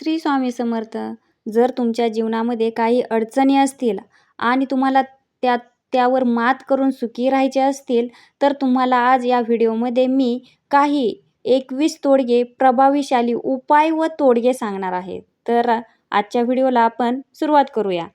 श्री स्वामी समर्थ. जर तुमच्या जीवनामध्ये काही अडचणी असतील आणि तुम्हाला त्यावर मात करून सुखी राहायचे असतील, तर तुम्हाला आज या व्हिडिओमध्ये मी काही 21 तोडगे, प्रभावीशाली उपाय व तोडगे सांगणार आहे. तर आजच्या व्हिडिओला आपण सुरुवात करूया.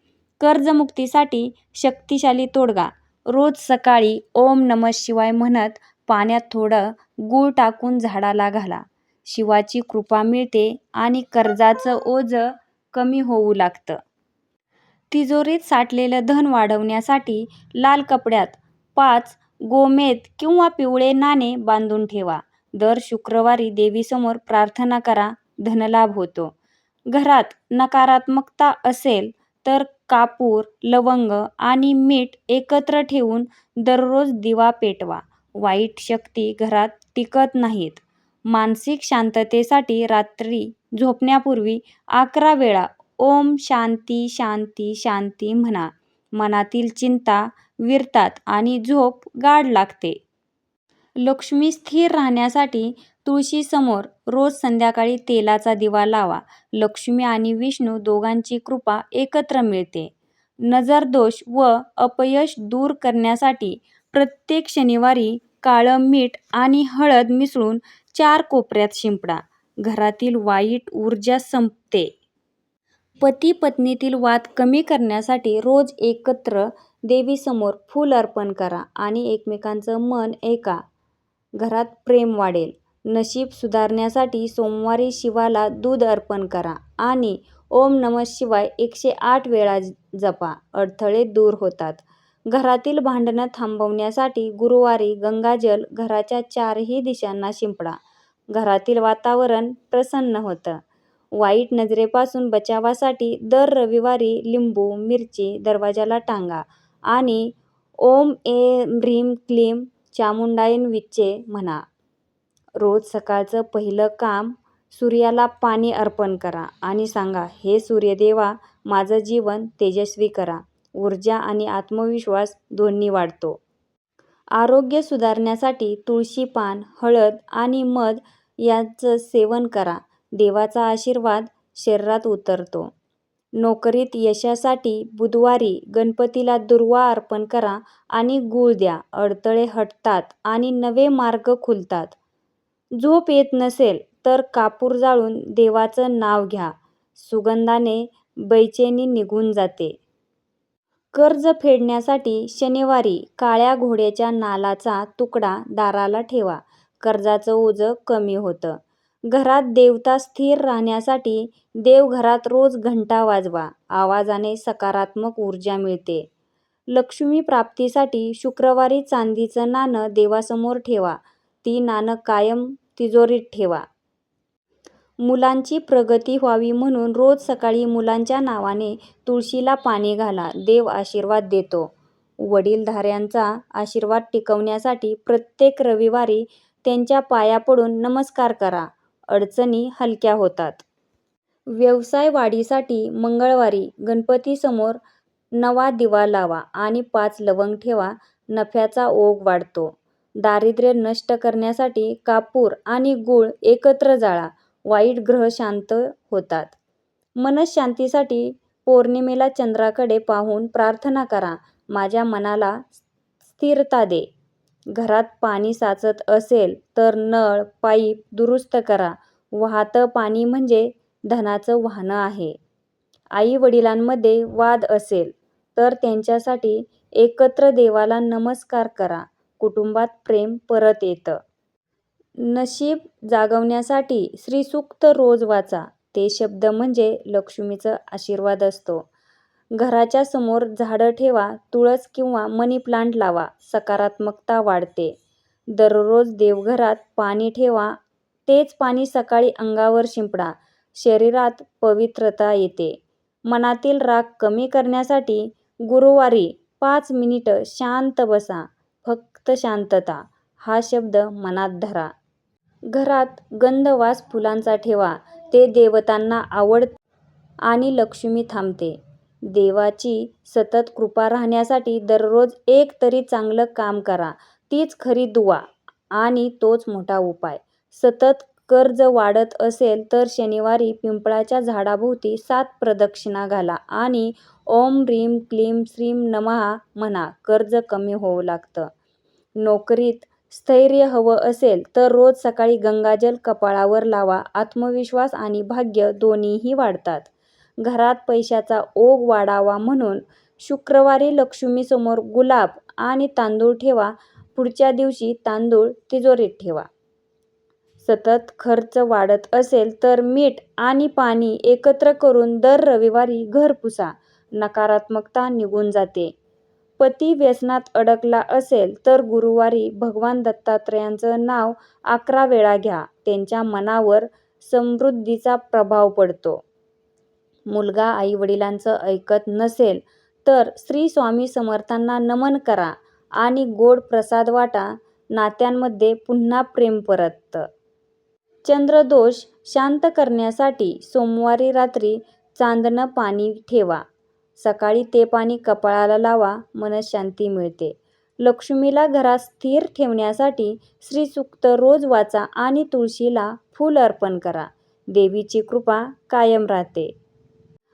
कर्जमुक्तीसाठी शक्तिशाली तोडगा. रोज सकाळी ओम नमः शिवाय म्हणत पाण्यात थोडं गूळ टाकून झाडाला घाला. शिवाची कृपा मिळते आणि कर्जाचं ओझं कमी होऊ लागतं. तिजोरीत साठलेलं धन वाढवण्यासाठी लाल कपड्यात 5 गोमेद किंवा पिवळे नाणे बांधून ठेवा. दर शुक्रवारी देवीसमोर प्रार्थना करा, धनलाभ होतो. घरात नकारात्मकता असेल तर कापूर, लवंग आणि मीठ एकत्र ठेवून दररोज दिवा पेटवा. वाईट शक्ती घरात टिकत नाहीत. मानसिक शांततेसाठी रात्री झोपण्यापूर्वी 11 वेळा ओम शांती शांती शांती म्हणा. मनातील चिंता विरतात आणि झोप गाढ लागते. लक्ष्मी स्थिर राहण्यासाठी तुळशीसमोर रोज संध्याकाळी तेलाचा दिवा लावा. लक्ष्मी आणि विष्णू दोघांची कृपा एकत्र मिळते. नजरदोष व अपयश दूर करण्यासाठी प्रत्येक शनिवारी काळं मीठ आणि हळद मिसळून 4 कोपऱ्यात शिंपडा. घरातील वाईट ऊर्जा संपते. पती पत्नीतील वाद कमी करण्यासाठी रोज एकत्र देवीसमोर फूल अर्पण करा आणि एकमेकांचं मन ऐका. घरात प्रेम वाढेल. नशीब सुधारण्यासाठी सोमवारी शिवाला दूध अर्पण करा आणि ओम नमः शिवाय 108 वेळा जपा. अडथळे दूर होतात. घरातील भांडणं थांबवण्यासाठी गुरुवारी गंगाजल घराच्या 4ही दिशांना शिंपडा. घरातील वातावरण प्रसन्न होतं. वाईट नजरेपासून बचावासाठी दर रविवारी लिंबू, मिरची दरवाजाला टांगा आणि ओम ऐं ह्रीं क्लीं चामुंडाय विच्चे म्हणा. रोज सकाळचं पहिलं काम सूर्याला पाणी अर्पण करा आणि सांगा, हे सूर्यदेवा, माझं जीवन तेजस्वी करा. ऊर्जा आणि आत्मविश्वास दोन्ही वाढतो. आरोग्य सुधारण्यासाठी तुळशी पान, हळद आणि मध यांचं सेवन करा. देवाचा आशीर्वाद शरीरात उतरतो. नोकरीत यशासाठी बुधवारी गणपतीला दुर्वा अर्पण करा आणि गूळ द्या. अडथळे हटतात आणि नवे मार्ग खुलतात. झोप येत नसेल तर कापूर जाळून देवाचं नाव घ्या. सुगंधाने बेचैनी निघून जाते. कर्ज फेडण्यासाठी शनिवारी काळ्या घोड्याच्या नालाचा तुकडा दाराला ठेवा. कर्जाचं ओझं कमी होतं. घरात देवता स्थिर राहण्यासाठी देवघरात रोज घंटा वाजवा. आवाजाने सकारात्मक ऊर्जा मिळते. लक्ष्मी प्राप्तीसाठी शुक्रवारी चांदीचं नाणं देवासमोर ठेवा. ती नाणं कायम तिजोरीत ठेवा. मुलांची प्रगती व्हावी म्हणून रोज सकाळी मुलांच्या नावाने तुळशीला पाणी घाला. देव आशीर्वाद देतो. वडीलधाऱ्यांचा आशीर्वाद टिकवण्यासाठी प्रत्येक रविवारी त्यांच्या पाया पडून नमस्कार करा. अडचणी हलक्या होतात. व्यवसाय वाढीसाठी मंगळवारी गणपतीसमोर नवा दिवा लावा आणि 5 लवंग ठेवा. नफ्याचा ओघ वाढतो. दारिद्र्य नष्ट करण्यासाठी कापूर आणि गूळ एकत्र जाळा. वाईट ग्रह शांत होतात. मनःशांतीसाठी पौर्णिमेला चंद्राकडे पाहून प्रार्थना करा, माझ्या मनाला स्थिरता दे. घरात पाणी साचत असेल तर नळ, पाईप दुरुस्त करा. वाहतं पाणी म्हणजे धनाचं वाहनं आहे. आई वडिलांमध्ये वाद असेल तर त्यांच्यासाठी एकत्र देवाला नमस्कार करा. कुटुंबात प्रेम परत येतं. नशीब जागवण्यासाठी श्रीसूक्त रोज वाचा. ते शब्द म्हणजे लक्ष्मीचा आशीर्वाद असतो. घराच्या समोर झाडं ठेवा. तुळस किंवा मनी प्लांट लावा. सकारात्मकता वाढते. दररोज देवघरात पाणी ठेवा. तेच पाणी सकाळी अंगावर शिंपडा. शरीरात पवित्रता येते. मनातील राग कमी करण्यासाठी गुरुवारी 5 मिनिटं शांत बसा. फक्त शांतता हा शब्द मनात धरा. घरात गंधवास फुलांचा ठेवा. ते देवतांना आवडते आणि लक्ष्मी थांबते. देवाची सतत कृपा राहण्यासाठी दररोज एक तरी चांगलं काम करा. तीच खरी दुआ आणि तोच मोठा उपाय. सतत कर्ज वाढत असेल तर शनिवारी पिंपळाच्या झाडाभोवती 7 प्रदक्षिणा घाला आणि ओम ह्रीं क्लीं श्रीं नमः म्हणा. कर्ज कमी होऊ लागतं. नोकरीत स्थैर्य हवं असेल तर रोज सकाळी गंगाजल कपाळावर लावा. आत्मविश्वास आणि भाग्य दोन्हीही वाढतात. घरात पैशाचा ओघ वाढावा म्हणून शुक्रवारी लक्ष्मीसमोर गुलाब आणि तांदूळ ठेवा. पुढच्या दिवशी तांदूळ तिजोरीत ठेवा. सतत खर्च वाढत असेल तर मीठ आणि पाणी एकत्र करून दर रविवारी घर पुसा. नकारात्मकता निघून जाते. पती व्यसनात अडकला असेल तर गुरुवारी भगवान दत्तात्रयांचं नाव 11 वेळा घ्या. त्यांच्या मनावर समृद्धीचा प्रभाव पडतो. मुलगा आई-वडिलांचं ऐकत नसेल तर श्री स्वामी समर्थांना नमन करा आणि गोड प्रसाद वाटा. नात्यांमध्ये पुन्हा प्रेम परततं. चंद्रदोष शांत करण्यासाठी सोमवारी रात्री चांदणं पाणी ठेवा. सकाळी ते पाणी कपाळाला लावा. मनःशांती मिळते. लक्ष्मीला घरात स्थिर ठेवण्यासाठी श्रीसूक्त रोज वाचा आणि तुळशीला फूल अर्पण करा. देवीची कृपा कायम राहते.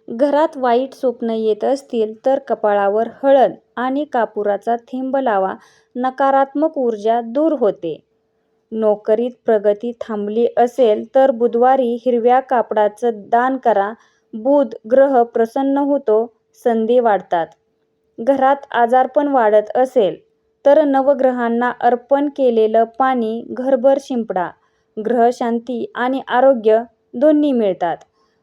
घरात वाईट स्वप्न येत असतील तर कपाळावर हळद आणि कापुराचा थेंब लावा. नकारात्मक ऊर्जा दूर होते. नोकरीत प्रगती थांबली असेल तर बुधवारी हिरव्या कापडाचं दान करा. बुध ग्रह प्रसन्न होतो. संधी वाढतात. घरात आजारपण वाढत असेल तर नवग्रहांना अर्पण केलेलं पाणी घरभर शिंपडा. ग्रहशांती आणि आरोग्य दोन्ही मिळतात.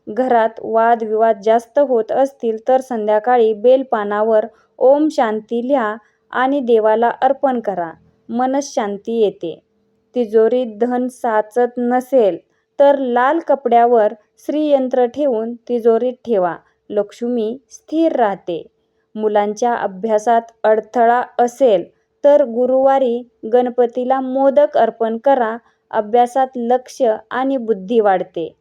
घरात वादविवाद जास्त होत असतील तर संध्याकाळी बेलपानावर ओम शांती लिहा आणि देवाला अर्पण करा. मनःशांती येते. तिजोरीत धन साचत नसेल तर लाल कपड्यावर श्रीयंत्र ठेवून तिजोरीत ठेवा. लक्ष्मी स्थिर राहते. मुलांच्या अभ्यासात अडथळा असेल तर गुरुवारी गणपतीला मोदक अर्पण करा. अभ्यासात लक्ष आणि बुद्धी वाढते.